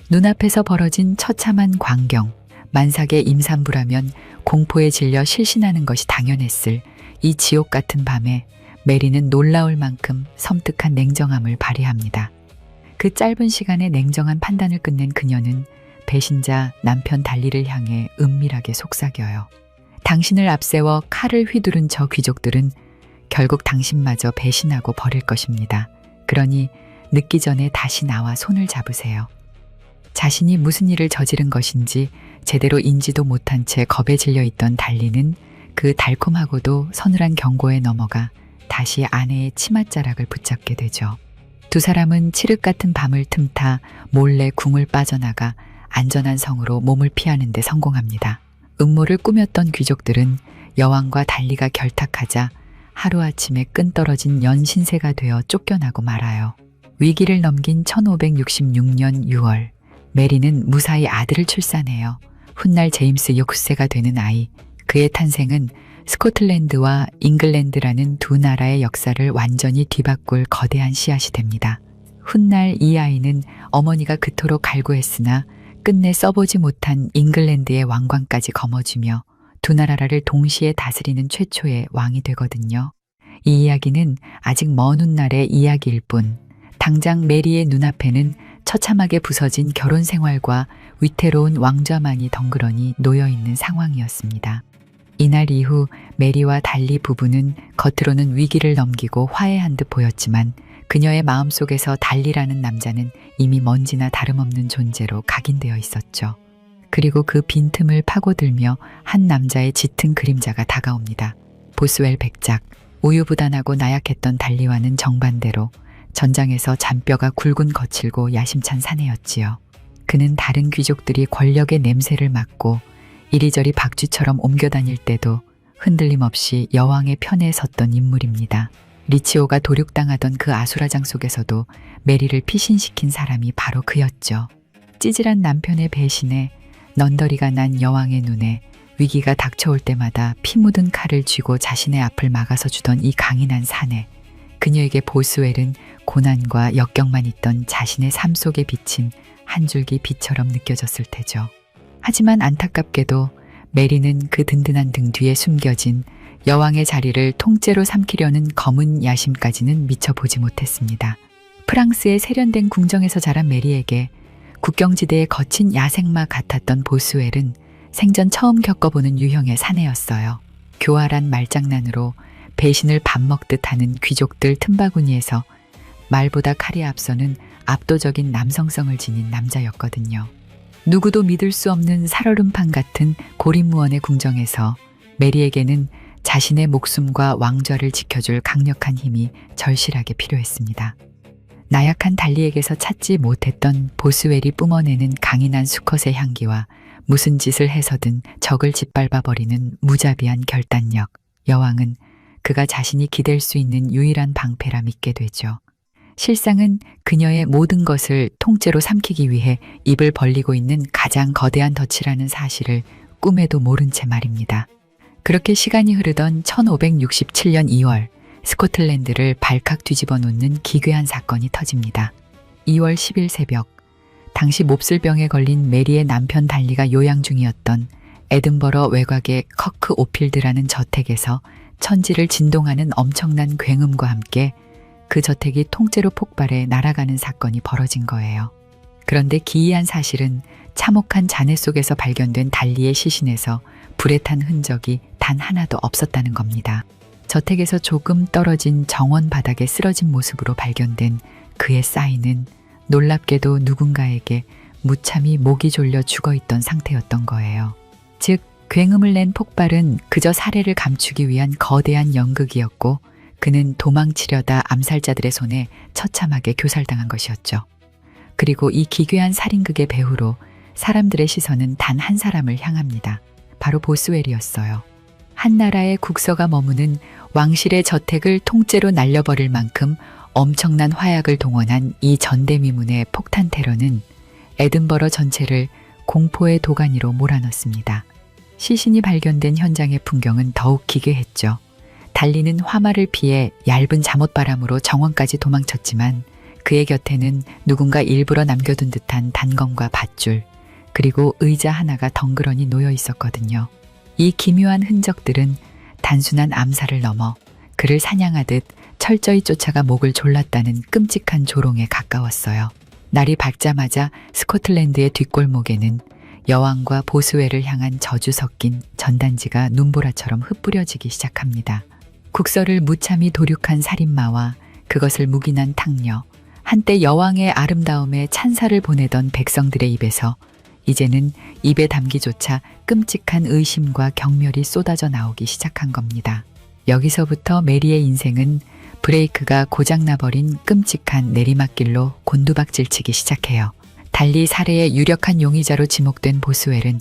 눈앞에서 벌어진 처참한 광경, 만삭의 임산부라면 공포에 질려 실신하는 것이 당연했을 이 지옥 같은 밤에 메리는 놀라울 만큼 섬뜩한 냉정함을 발휘합니다. 그 짧은 시간에 냉정한 판단을 끝낸 그녀는 배신자 남편 달리를 향해 은밀하게 속삭여요. 당신을 앞세워 칼을 휘두른 저 귀족들은 결국 당신마저 배신하고 버릴 것입니다. 그러니 늦기 전에 다시 나와 손을 잡으세요. 자신이 무슨 일을 저지른 것인지 제대로 인지도 못한 채 겁에 질려 있던 달리는 그 달콤하고도 서늘한 경고에 넘어가 다시 아내의 치맛자락을 붙잡게 되죠. 두 사람은 칠흑 같은 밤을 틈타 몰래 궁을 빠져나가 안전한 성으로 몸을 피하는 데 성공합니다. 음모를 꾸몄던 귀족들은 여왕과 달리가 결탁하자 하루아침에 끈떨어진 연신세가 되어 쫓겨나고 말아요. 위기를 넘긴 1566년 6월, 메리는 무사히 아들을 출산해요. 훗날 제임스 6세가 되는 아이. 그의 탄생은 스코틀랜드와 잉글랜드라는 두 나라의 역사를 완전히 뒤바꿀 거대한 씨앗이 됩니다. 훗날 이 아이는 어머니가 그토록 갈구했으나 끝내 써보지 못한 잉글랜드의 왕관까지 거머쥐며 두 나라를 동시에 다스리는 최초의 왕이 되거든요. 이 이야기는 아직 먼 훗날의 이야기일 뿐, 당장 메리의 눈앞에는 처참하게 부서진 결혼 생활과 위태로운 왕좌만이 덩그러니 놓여있는 상황이었습니다. 이날 이후 메리와 달리 부부는 겉으로는 위기를 넘기고 화해한 듯 보였지만 그녀의 마음속에서 달리라는 남자는 이미 먼지나 다름없는 존재로 각인되어 있었죠. 그리고 그 빈틈을 파고들며 한 남자의 짙은 그림자가 다가옵니다. 보스웰 백작, 우유부단하고 나약했던 달리와는 정반대로 전장에서 잔뼈가 굵은 거칠고 야심찬 사내였지요. 그는 다른 귀족들이 권력의 냄새를 맡고 이리저리 박쥐처럼 옮겨다닐 때도 흔들림 없이 여왕의 편에 섰던 인물입니다. 리치오가 도륙당하던 그 아수라장 속에서도 메리를 피신시킨 사람이 바로 그였죠. 찌질한 남편의 배신에 넌더리가 난 여왕의 눈에 위기가 닥쳐올 때마다 피 묻은 칼을 쥐고 자신의 앞을 막아서 주던 이 강인한 사내. 그녀에게 보스웰은 고난과 역경만 있던 자신의 삶 속에 비친 한 줄기 빛처럼 느껴졌을 테죠. 하지만 안타깝게도 메리는 그 든든한 등 뒤에 숨겨진 여왕의 자리를 통째로 삼키려는 검은 야심까지는 미처 보지 못했습니다. 프랑스의 세련된 궁정에서 자란 메리에게 국경지대의 거친 야생마 같았던 보스웰은 생전 처음 겪어보는 유형의 사내였어요. 교활한 말장난으로 배신을 밥 먹듯 하는 귀족들 틈바구니에서 말보다 칼이 앞서는 압도적인 남성성을 지닌 남자였거든요. 누구도 믿을 수 없는 살얼음판 같은 고립무원의 궁정에서 메리에게는 자신의 목숨과 왕좌를 지켜줄 강력한 힘이 절실하게 필요했습니다. 나약한 달리에게서 찾지 못했던 보스웰이 뿜어내는 강인한 수컷의 향기와 무슨 짓을 해서든 적을 짓밟아버리는 무자비한 결단력. 여왕은 그가 자신이 기댈 수 있는 유일한 방패라 믿게 되죠. 실상은 그녀의 모든 것을 통째로 삼키기 위해 입을 벌리고 있는 가장 거대한 덫이라는 사실을 꿈에도 모른 채 말입니다. 그렇게 시간이 흐르던 1567년 2월, 스코틀랜드를 발칵 뒤집어 놓는 기괴한 사건이 터집니다. 2월 10일 새벽, 당시 몹쓸병에 걸린 메리의 남편 달리가 요양 중이었던 에든버러 외곽의 커크 오필드라는 저택에서 천지를 진동하는 엄청난 굉음과 함께 그 저택이 통째로 폭발해 날아가는 사건이 벌어진 거예요. 그런데 기이한 사실은 참혹한 잔해 속에서 발견된 달리의 시신에서 불에 탄 흔적이 단 하나도 없었다는 겁니다. 저택에서 조금 떨어진 정원 바닥에 쓰러진 모습으로 발견된 그의 사인은 놀랍게도 누군가에게 무참히 목이 졸려 죽어있던 상태였던 거예요. 즉, 굉음을 낸 폭발은 그저 살해를 감추기 위한 거대한 연극이었고 그는 도망치려다 암살자들의 손에 처참하게 교살당한 것이었죠. 그리고 이 기괴한 살인극의 배후로 사람들의 시선은 단 한 사람을 향합니다. 바로 보스웰이었어요. 한 나라의 국서가 머무는 왕실의 저택을 통째로 날려버릴 만큼 엄청난 화약을 동원한 이 전대미문의 폭탄 테러는 에든버러 전체를 공포의 도가니로 몰아넣습니다. 시신이 발견된 현장의 풍경은 더욱 기괴했죠. 달리는 화마를 피해 얇은 잠옷바람으로 정원까지 도망쳤지만 그의 곁에는 누군가 일부러 남겨둔 듯한 단검과 밧줄, 그리고 의자 하나가 덩그러니 놓여 있었거든요. 이 기묘한 흔적들은 단순한 암살을 넘어 그를 사냥하듯 철저히 쫓아가 목을 졸랐다는 끔찍한 조롱에 가까웠어요. 날이 밝자마자 스코틀랜드의 뒷골목에는 여왕과 보스웰을 향한 저주 섞인 전단지가 눈보라처럼 흩뿌려지기 시작합니다. 국서를 무참히 도륙한 살인마와 그것을 묵인한 탕녀, 한때 여왕의 아름다움에 찬사를 보내던 백성들의 입에서 이제는 입에 담기조차 끔찍한 의심과 경멸이 쏟아져 나오기 시작한 겁니다. 여기서부터 메리의 인생은 브레이크가 고장나버린 끔찍한 내리막길로 곤두박질치기 시작해요. 달리 살해의 유력한 용의자로 지목된 보스웰은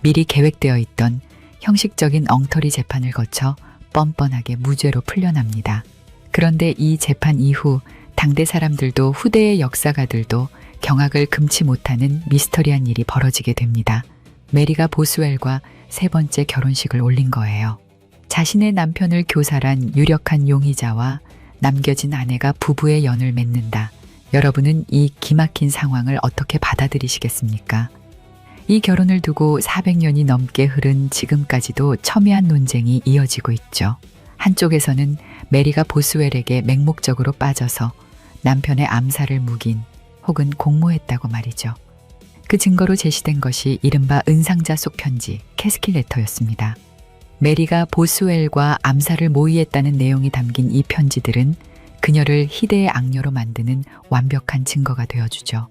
미리 계획되어 있던 형식적인 엉터리 재판을 거쳐 뻔뻔하게 무죄로 풀려납니다. 그런데 이 재판 이후 당대 사람들도 후대의 역사가들도 경악을 금치 못하는 미스터리한 일이 벌어지게 됩니다. 메리가 보스웰과 세 번째 결혼식을 올린 거예요. 자신의 남편을 교살한 유력한 용의자와 남겨진 아내가 부부의 연을 맺는다. 여러분은 이 기막힌 상황을 어떻게 받아들이시겠습니까? 이 결혼을 두고 400년이 넘게 흐른 지금까지도 첨예한 논쟁이 이어지고 있죠. 한쪽에서는 메리가 보스웰에게 맹목적으로 빠져서 남편의 암살을 묵인 혹은 공모했다고 말이죠. 그 증거로 제시된 것이 이른바 은상자 속 편지, 캐스킬 레터였습니다. 메리가 보스웰과 암살을 모의했다는 내용이 담긴 이 편지들은 그녀를 희대의 악녀로 만드는 완벽한 증거가 되어주죠.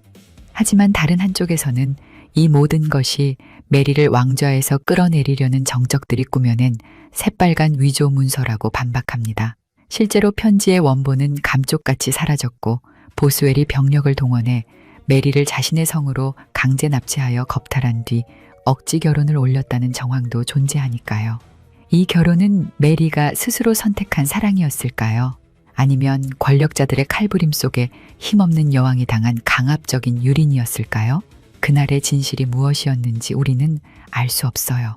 하지만 다른 한쪽에서는 이 모든 것이 메리를 왕좌에서 끌어내리려는 정적들이 꾸며낸 새빨간 위조 문서라고 반박합니다. 실제로 편지의 원본은 감쪽같이 사라졌고 보스웰이 병력을 동원해 메리를 자신의 성으로 강제 납치하여 겁탈한 뒤 억지 결혼을 올렸다는 정황도 존재하니까요. 이 결혼은 메리가 스스로 선택한 사랑이었을까요? 아니면 권력자들의 칼부림 속에 힘없는 여왕이 당한 강압적인 유린이었을까요? 그날의 진실이 무엇이었는지 우리는 알 수 없어요.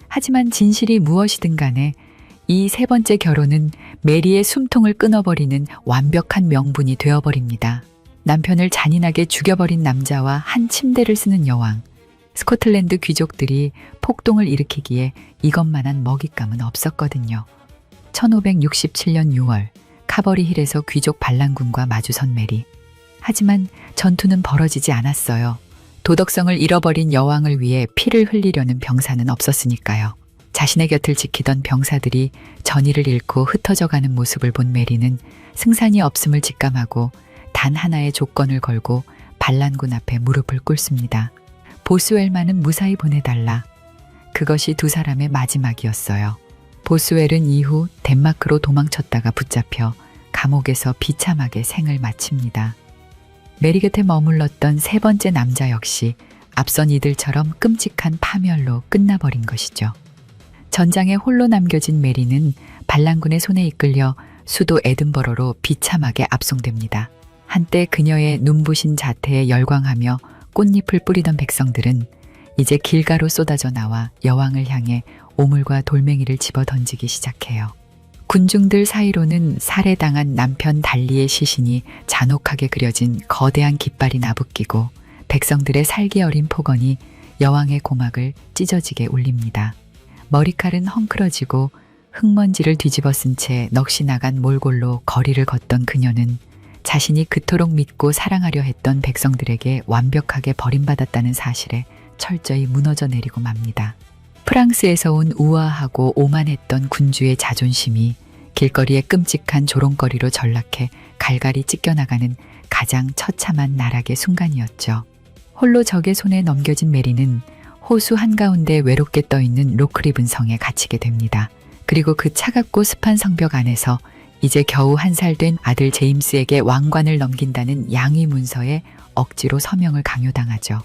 하지만 진실이 무엇이든 간에 이 세 번째 결혼은 메리의 숨통을 끊어버리는 완벽한 명분이 되어버립니다. 남편을 잔인하게 죽여버린 남자와 한 침대를 쓰는 여왕. 스코틀랜드 귀족들이 폭동을 일으키기에 이것만한 먹잇감은 없었거든요. 1567년 6월 카버리 힐에서 귀족 반란군과 마주선 메리. 하지만 전투는 벌어지지 않았어요. 도덕성을 잃어버린 여왕을 위해 피를 흘리려는 병사는 없었으니까요. 자신의 곁을 지키던 병사들이 전의를 잃고 흩어져가는 모습을 본 메리는 승산이 없음을 직감하고 단 하나의 조건을 걸고 반란군 앞에 무릎을 꿇습니다. 보스웰만은 무사히 보내달라. 그것이 두 사람의 마지막이었어요. 보스웰은 이후 덴마크로 도망쳤다가 붙잡혀 감옥에서 비참하게 생을 마칩니다. 메리 곁에 머물렀던 세 번째 남자 역시 앞선 이들처럼 끔찍한 파멸로 끝나버린 것이죠. 전장에 홀로 남겨진 메리는 반란군의 손에 이끌려 수도 에든버러로 비참하게 압송됩니다. 한때 그녀의 눈부신 자태에 열광하며 꽃잎을 뿌리던 백성들은 이제 길가로 쏟아져 나와 여왕을 향해 오물과 돌멩이를 집어 던지기 시작해요. 군중들 사이로는 살해당한 남편 달리의 시신이 잔혹하게 그려진 거대한 깃발이 나부끼고 백성들의 살기 어린 폭언이 여왕의 고막을 찢어지게 울립니다. 머리칼은 헝클어지고 흙먼지를 뒤집어 쓴 채 넋이 나간 몰골로 거리를 걷던 그녀는 자신이 그토록 믿고 사랑하려 했던 백성들에게 완벽하게 버림받았다는 사실에 철저히 무너져 내리고 맙니다. 프랑스에서 온 우아하고 오만했던 군주의 자존심이 길거리의 끔찍한 조롱거리로 전락해 갈갈이 찢겨나가는 가장 처참한 나락의 순간이었죠. 홀로 적의 손에 넘겨진 메리는 호수 한가운데 외롭게 떠있는 로크리븐 성에 갇히게 됩니다. 그리고 그 차갑고 습한 성벽 안에서 이제 겨우 1살 된 아들 제임스에게 왕관을 넘긴다는 양위 문서에 억지로 서명을 강요당하죠.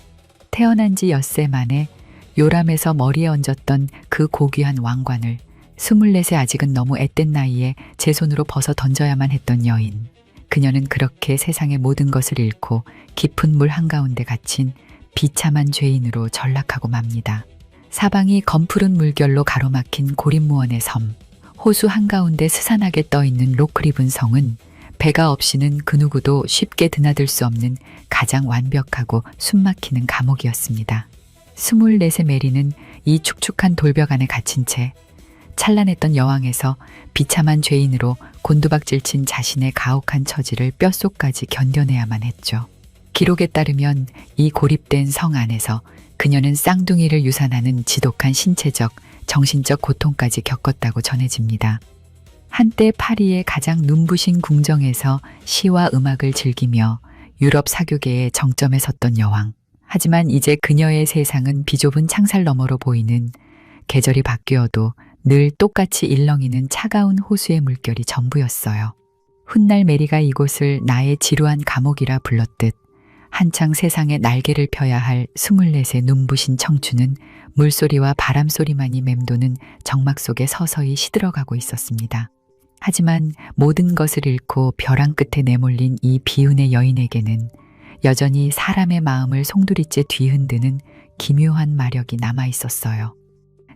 태어난 지 엿새 만에 요람에서 머리에 얹었던 그 고귀한 왕관을 24세 아직은 너무 앳된 나이에 제 손으로 벗어 던져야만 했던 여인. 그녀는 그렇게 세상의 모든 것을 잃고 깊은 물 한가운데 갇힌 비참한 죄인으로 전락하고 맙니다. 사방이 검푸른 물결로 가로막힌 고립무원의 섬, 호수 한가운데 스산하게 떠있는 로크리븐 성은 배가 없이는 그 누구도 쉽게 드나들 수 없는 가장 완벽하고 숨막히는 감옥이었습니다. 24세 메리는 이 축축한 돌벽 안에 갇힌 채 찬란했던 여왕에서 비참한 죄인으로 곤두박질 친 자신의 가혹한 처지를 뼛속까지 견뎌내야만 했죠. 기록에 따르면 이 고립된 성 안에서 그녀는 쌍둥이를 유산하는 지독한 신체적, 정신적 고통까지 겪었다고 전해집니다. 한때 파리의 가장 눈부신 궁정에서 시와 음악을 즐기며 유럽 사교계의 정점에 섰던 여왕. 하지만 이제 그녀의 세상은 비좁은 창살 너머로 보이는 계절이 바뀌어도 늘 똑같이 일렁이는 차가운 호수의 물결이 전부였어요. 훗날 메리가 이곳을 나의 지루한 감옥이라 불렀듯 한창 세상에 날개를 펴야 할 24세 눈부신 청춘은 물소리와 바람소리만이 맴도는 정막 속에 서서히 시들어가고 있었습니다. 하지만 모든 것을 잃고 벼랑 끝에 내몰린 이 비운의 여인에게는 여전히 사람의 마음을 송두리째 뒤흔드는 기묘한 마력이 남아 있었어요.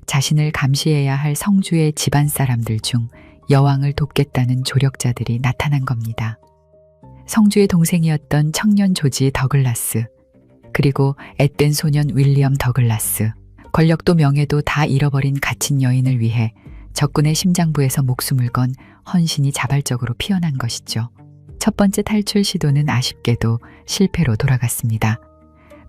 자신을 감시해야 할 성주의 집안 사람들 중 여왕을 돕겠다는 조력자들이 나타난 겁니다. 성주의 동생이었던 청년 조지 더글라스, 그리고 앳된 소년 윌리엄 더글라스, 권력도 명예도 다 잃어버린 갇힌 여인을 위해 적군의 심장부에서 목숨을 건 헌신이 자발적으로 피어난 것이죠. 첫 번째 탈출 시도는 아쉽게도 실패로 돌아갔습니다.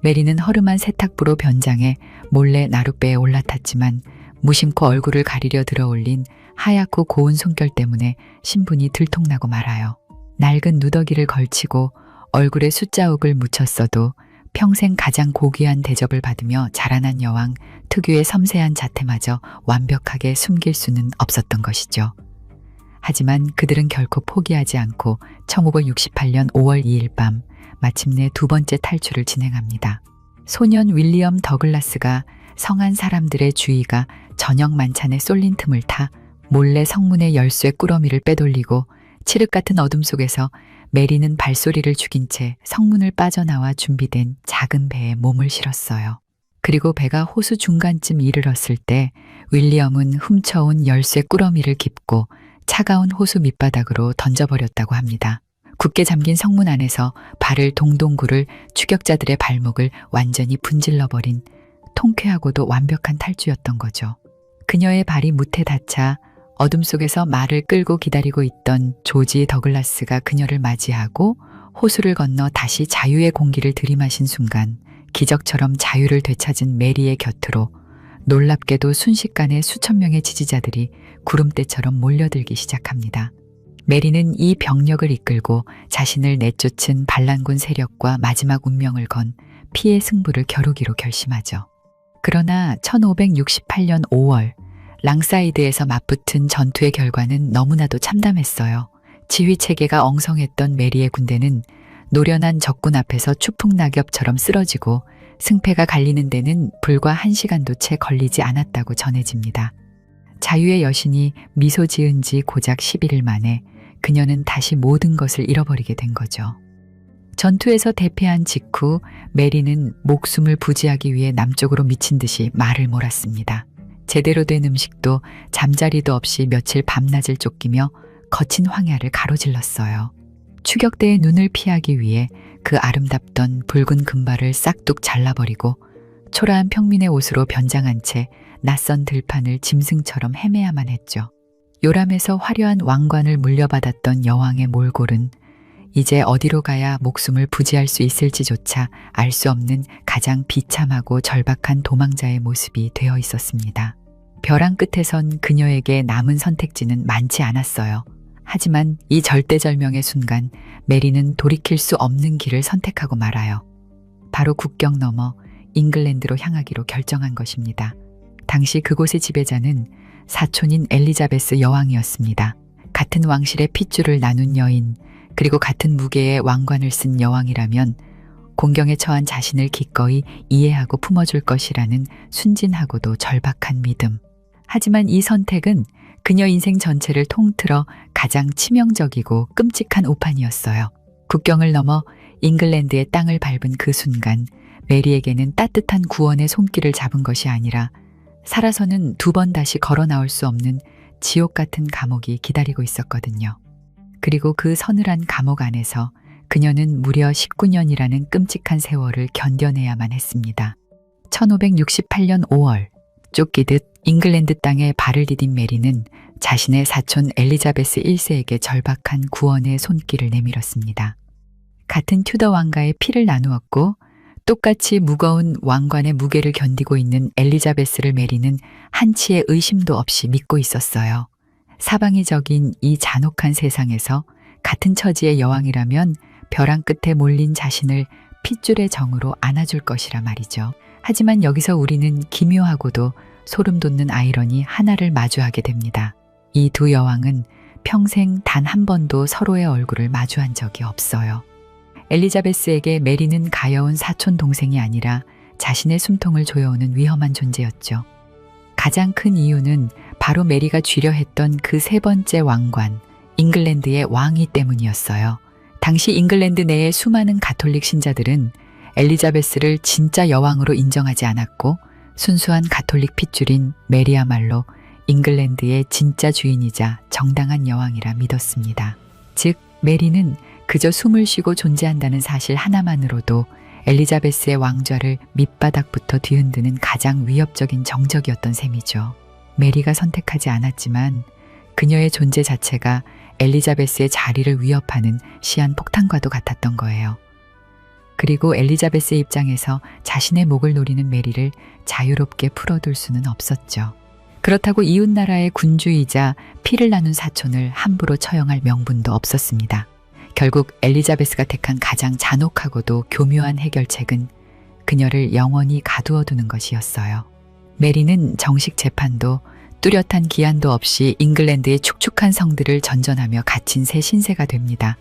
메리는 허름한 세탁부로 변장해 몰래 나룻배에 올라탔지만 무심코 얼굴을 가리려 들어올린 하얗고 고운 손결 때문에 신분이 들통나고 말아요. 낡은 누더기를 걸치고 얼굴에 숫자옥을 묻혔어도 평생 가장 고귀한 대접을 받으며 자라난 여왕 특유의 섬세한 자태마저 완벽하게 숨길 수는 없었던 것이죠. 하지만 그들은 결코 포기하지 않고 1568년 5월 2일 밤 마침내 두 번째 탈출을 진행합니다. 소년 윌리엄 더글라스가 성한 사람들의 주의가 저녁 만찬에 쏠린 틈을 타 몰래 성문의 열쇠 꾸러미를 빼돌리고 칠흑 같은 어둠 속에서 메리는 발소리를 죽인 채 성문을 빠져나와 준비된 작은 배에 몸을 실었어요. 그리고 배가 호수 중간쯤 이르렀을 때 윌리엄은 훔쳐온 열쇠 꾸러미를 깁고 차가운 호수 밑바닥으로 던져버렸다고 합니다. 굳게 잠긴 성문 안에서 발을 동동 구를 추격자들의 발목을 완전히 분질러버린 통쾌하고도 완벽한 탈주였던 거죠. 그녀의 발이 무태 닿자 어둠 속에서 말을 끌고 기다리고 있던 조지 더글라스가 그녀를 맞이하고 호수를 건너 다시 자유의 공기를 들이마신 순간 기적처럼 자유를 되찾은 메리의 곁으로 놀랍게도 순식간에 수천 명의 지지자들이 구름대처럼 몰려들기 시작합니다. 메리는 이 병력을 이끌고 자신을 내쫓은 반란군 세력과 마지막 운명을 건 피해 승부를 겨루기로 결심하죠. 그러나 1568년 5월 랑사이드에서 맞붙은 전투의 결과는 너무나도 참담했어요. 지휘 체계가 엉성했던 메리의 군대는 노련한 적군 앞에서 추풍낙엽처럼 쓰러지고 승패가 갈리는 데는 불과 1시간도 채 걸리지 않았다고 전해집니다. 자유의 여신이 미소 지은 지 고작 11일 만에 그녀는 다시 모든 것을 잃어버리게 된 거죠. 전투에서 대패한 직후 메리는 목숨을 부지하기 위해 남쪽으로 미친 듯이 말을 몰았습니다. 제대로 된 음식도 잠자리도 없이 며칠 밤낮을 쫓기며 거친 황야를 가로질렀어요. 추격대의 눈을 피하기 위해 그 아름답던 붉은 금발을 싹둑 잘라버리고 초라한 평민의 옷으로 변장한 채 낯선 들판을 짐승처럼 헤매야만 했죠. 요람에서 화려한 왕관을 물려받았던 여왕의 몰골은 이제 어디로 가야 목숨을 부지할 수 있을지조차 알 수 없는 가장 비참하고 절박한 도망자의 모습이 되어 있었습니다. 벼랑 끝에선 그녀에게 남은 선택지는 많지 않았어요. 하지만 이 절대절명의 순간 메리는 돌이킬 수 없는 길을 선택하고 말아요. 바로 국경 너머 잉글랜드로 향하기로 결정한 것입니다. 당시 그곳의 지배자는 사촌인 엘리자베스 여왕이었습니다. 같은 왕실의 핏줄을 나눈 여인, 그리고 같은 무게의 왕관을 쓴 여왕이라면 공경에 처한 자신을 기꺼이 이해하고 품어줄 것이라는 순진하고도 절박한 믿음. 하지만 이 선택은 그녀 인생 전체를 통틀어 가장 치명적이고 끔찍한 오판이었어요. 국경을 넘어 잉글랜드의 땅을 밟은 그 순간 메리에게는 따뜻한 구원의 손길을 잡은 것이 아니라 살아서는 두 번 다시 걸어 나올 수 없는 지옥 같은 감옥이 기다리고 있었거든요. 그리고 그 서늘한 감옥 안에서 그녀는 무려 19년이라는 끔찍한 세월을 견뎌내야만 했습니다. 1568년 5월, 쫓기듯 잉글랜드 땅에 발을 디딘 메리는 자신의 사촌 엘리자베스 1세에게 절박한 구원의 손길을 내밀었습니다. 같은 튜더 왕가의 피를 나누었고 똑같이 무거운 왕관의 무게를 견디고 있는 엘리자베스를 메리는 한치의 의심도 없이 믿고 있었어요. 사방이적인 이 잔혹한 세상에서 같은 처지의 여왕이라면 벼랑 끝에 몰린 자신을 핏줄의 정으로 안아줄 것이라 말이죠. 하지만 여기서 우리는 기묘하고도 소름 돋는 아이러니 하나를 마주하게 됩니다. 이 두 여왕은 평생 단 한 번도 서로의 얼굴을 마주한 적이 없어요. 엘리자베스에게 메리는 가여운 사촌 동생이 아니라 자신의 숨통을 조여오는 위험한 존재였죠. 가장 큰 이유는 바로 메리가 쥐려 했던 그 세 번째 왕관, 잉글랜드의 왕위 때문이었어요. 당시 잉글랜드 내의 수많은 가톨릭 신자들은 엘리자베스를 진짜 여왕으로 인정하지 않았고 순수한 가톨릭 핏줄인 메리야말로 잉글랜드의 진짜 주인이자 정당한 여왕이라 믿었습니다. 즉 메리는 그저 숨을 쉬고 존재한다는 사실 하나만으로도 엘리자베스의 왕좌를 밑바닥부터 뒤흔드는 가장 위협적인 정적이었던 셈이죠. 메리가 선택하지 않았지만 그녀의 존재 자체가 엘리자베스의 자리를 위협하는 시한폭탄과도 같았던 거예요. 그리고 엘리자베스의 입장에서 자신의 목을 노리는 메리를 자유롭게 풀어둘 수는 없었죠. 그렇다고 이웃나라의 군주이자 피를 나눈 사촌을 함부로 처형할 명분도 없었습니다. 결국 엘리자베스가 택한 가장 잔혹하고도 교묘한 해결책은 그녀를 영원히 가두어두는 것이었어요. 메리는 정식 재판도 뚜렷한 기한도 없이 잉글랜드의 축축한 성들을 전전하며 갇힌 새 신세가 됩니다.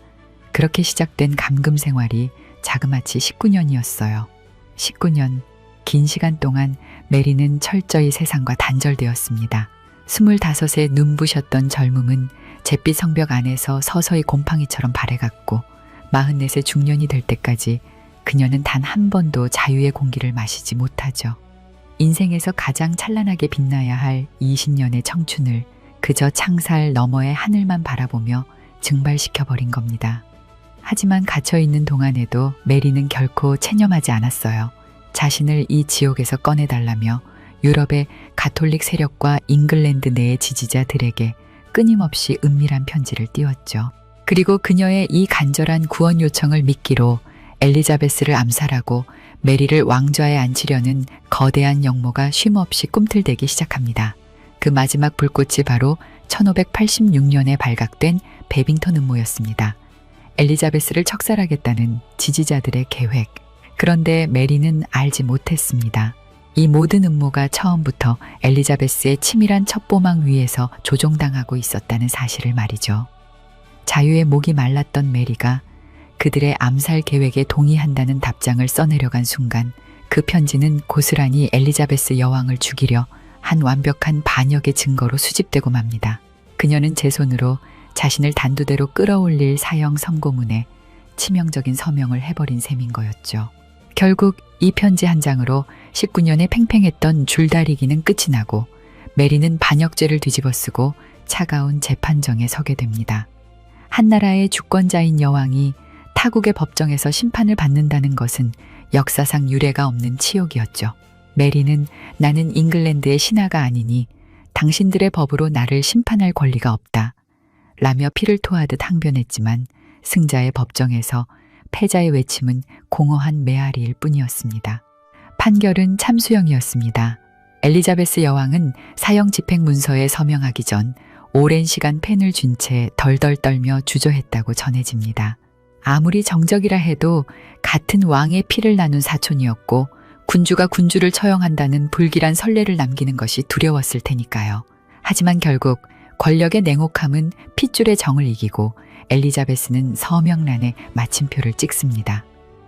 그렇게 시작된 감금 생활이 자그마치 19년이었어요. 19년, 긴 시간 동안 메리는 철저히 세상과 단절되었습니다. 25의 눈부셨던 젊음은 잿빛 성벽 안에서 서서히 곰팡이처럼 발해갔고 44의 중년이 될 때까지 그녀는 단 한 번도 자유의 공기를 마시지 못하죠. 인생에서 가장 찬란하게 빛나야 할 20년의 청춘을 그저 창살 너머의 하늘만 바라보며 증발시켜버린 겁니다. 하지만 갇혀있는 동안에도 메리는 결코 체념하지 않았어요. 자신을 이 지옥에서 꺼내달라며 유럽의 가톨릭 세력과 잉글랜드 내의 지지자들에게 끊임없이 은밀한 편지를 띄웠죠. 그리고 그녀의 이 간절한 구원 요청을 미끼로 엘리자베스를 암살하고 메리를 왕좌에 앉히려는 거대한 역모가 쉼없이 꿈틀대기 시작합니다. 그 마지막 불꽃이 바로 1586년에 발각된 베빙턴 음모였습니다. 엘리자베스를 척살하겠다는 지지자들의 계획. 그런데 메리는 알지 못했습니다. 이 모든 음모가 처음부터 엘리자베스의 치밀한 첩보망 위에서 조종당하고 있었다는 사실을 말이죠. 자유의 목이 말랐던 메리가 그들의 암살 계획에 동의한다는 답장을 써내려간 순간 그 편지는 고스란히 엘리자베스 여왕을 죽이려 한 완벽한 반역의 증거로 수집되고 맙니다. 그녀는 제 손으로 자신을 단두대로 끌어올릴 사형 선고문에 치명적인 서명을 해버린 셈인 거였죠. 결국 이 편지 한 장으로 19년에 팽팽했던 줄다리기는 끝이 나고 메리는 반역죄를 뒤집어쓰고 차가운 재판정에 서게 됩니다. 한나라의 주권자인 여왕이 타국의 법정에서 심판을 받는다는 것은 역사상 유례가 없는 치욕이었죠. 메리는 나는 잉글랜드의 신하가 아니니 당신들의 법으로 나를 심판할 권리가 없다. 라며 피를 토하듯 항변했지만 승자의 법정에서 패자의 외침은 공허한 메아리일 뿐이었습니다. 판결은 참수형이었습니다. 엘리자베스 여왕은 사형 집행 문서에 서명하기 전 오랜 시간 펜을 쥔 채 덜덜 떨며 주저했다고 전해집니다. 아무리 정적이라 해도 같은 왕의 피를 나눈 사촌이었고 군주가 군주를 처형한다는 불길한 선례를 남기는 것이 두려웠을 테니까요. 하지만 결국 권력의 냉혹함은 핏줄의 정을 이기고 엘리자베스는 서명란에 마침표를 찍습니다.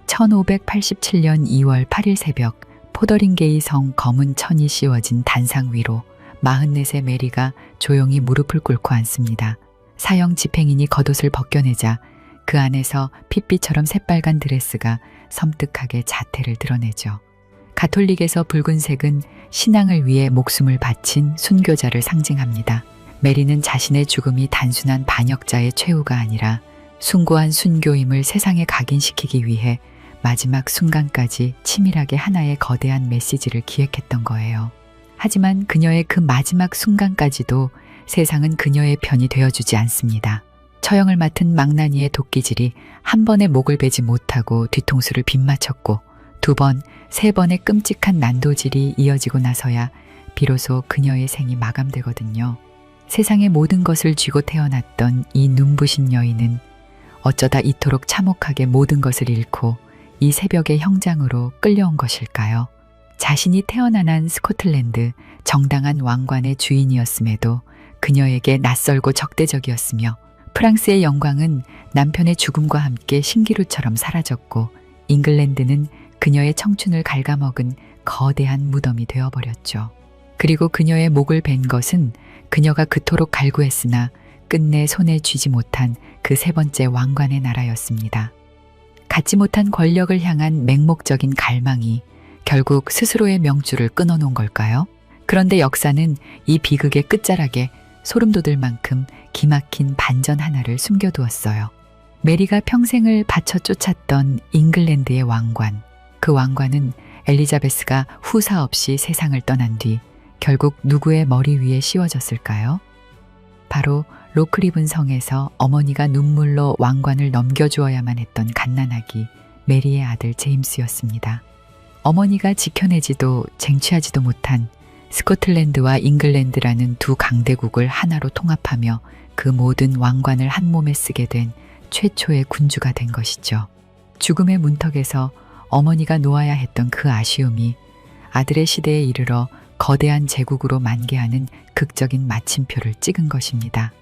1587년 2월 8일 새벽 포더링게이 성 검은 천이 씌워진 단상 위로 44세 메리가 조용히 무릎을 꿇고 앉습니다. 사형 집행인이 겉옷을 벗겨내자 그 안에서 핏빛처럼 새빨간 드레스가 섬뜩하게 자태를 드러내죠. 가톨릭에서 붉은색은 신앙을 위해 목숨을 바친 순교자를 상징합니다. 메리는 자신의 죽음이 단순한 반역자의 최후가 아니라 숭고한 순교임을 세상에 각인시키기 위해 마지막 순간까지 치밀하게 하나의 거대한 메시지를 기획했던 거예요. 하지만 그녀의 그 마지막 순간까지도 세상은 그녀의 편이 되어주지 않습니다. 처형을 맡은 망나니의 도끼질이 한 번에 목을 베지 못하고 뒤통수를 빗맞췄고 2번, 3번의 끔찍한 난도질이 이어지고 나서야 비로소 그녀의 생이 마감되거든요. 세상의 모든 것을 쥐고 태어났던 이 눈부신 여인은 어쩌다 이토록 참혹하게 모든 것을 잃고 이 새벽의 형장으로 끌려온 것일까요? 자신이 태어난 한 스코틀랜드 정당한 왕관의 주인이었음에도 그녀에게 낯설고 적대적이었으며 프랑스의 영광은 남편의 죽음과 함께 신기루처럼 사라졌고 잉글랜드는 그녀의 청춘을 갉아먹은 거대한 무덤이 되어버렸죠. 그리고 그녀의 목을 벤 것은 그녀가 그토록 갈구했으나 끝내 손에 쥐지 못한 그 3번째 왕관의 나라였습니다. 갖지 못한 권력을 향한 맹목적인 갈망이 결국 스스로의 명줄을 끊어놓은 걸까요? 그런데 역사는 이 비극의 끝자락에 소름 돋을 만큼 기막힌 반전 하나를 숨겨두었어요. 메리가 평생을 바쳐 쫓았던 잉글랜드의 왕관. 그 왕관은 엘리자베스가 후사 없이 세상을 떠난 뒤 결국 누구의 머리 위에 씌워졌을까요? 바로 로크리븐 성에서 어머니가 눈물로 왕관을 넘겨주어야만 했던 갓난아기 메리의 아들 제임스였습니다. 어머니가 지켜내지도 쟁취하지도 못한 스코틀랜드와 잉글랜드라는 두 강대국을 하나로 통합하며 그 모든 왕관을 한 몸에 쓰게 된 최초의 군주가 된 것이죠. 죽음의 문턱에서 어머니가 놓아야 했던 그 아쉬움이 아들의 시대에 이르러 거대한 제국으로 만개하는 극적인 마침표를 찍은 것입니다.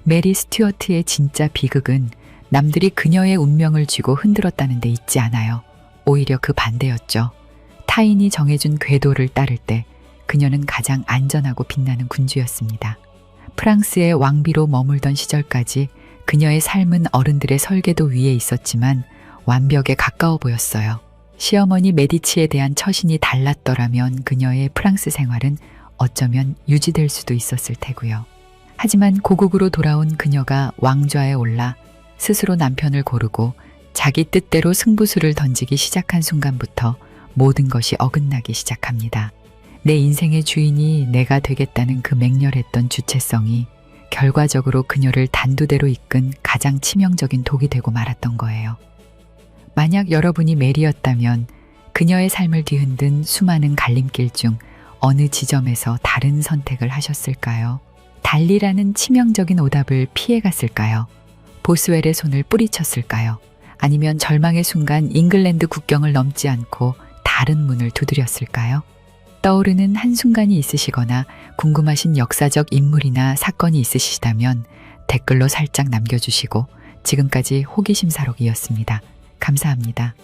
메리 스튜어트의 진짜 비극은 남들이 그녀의 운명을 쥐고 흔들었다는 데 있지 않아요. 오히려 그 반대였죠. 타인이 정해준 궤도를 따를 때 그녀는 가장 안전하고 빛나는 군주였습니다. 프랑스의 왕비로 머물던 시절까지 그녀의 삶은 어른들의 설계도 위에 있었지만 완벽에 가까워 보였어요. 시어머니 메디치에 대한 처신이 달랐더라면 그녀의 프랑스 생활은 어쩌면 유지될 수도 있었을 테고요. 하지만 고국으로 돌아온 그녀가 왕좌에 올라 스스로 남편을 고르고 자기 뜻대로 승부수를 던지기 시작한 순간부터 모든 것이 어긋나기 시작합니다. 내 인생의 주인이 내가 되겠다는 그 맹렬했던 주체성이 결과적으로 그녀를 단두대로 이끈 가장 치명적인 독이 되고 말았던 거예요. 만약 여러분이 메리였다면 그녀의 삶을 뒤흔든 수많은 갈림길 중 어느 지점에서 다른 선택을 하셨을까요? 달리라는 치명적인 오답을 피해갔을까요? 보스웰의 손을 뿌리쳤을까요? 아니면 절망의 순간 잉글랜드 국경을 넘지 않고 다른 문을 두드렸을까요? 떠오르는 한순간이 있으시거나 궁금하신 역사적 인물이나 사건이 있으시다면 댓글로 살짝 남겨주시고 지금까지 호기심사록이었습니다. 감사합니다.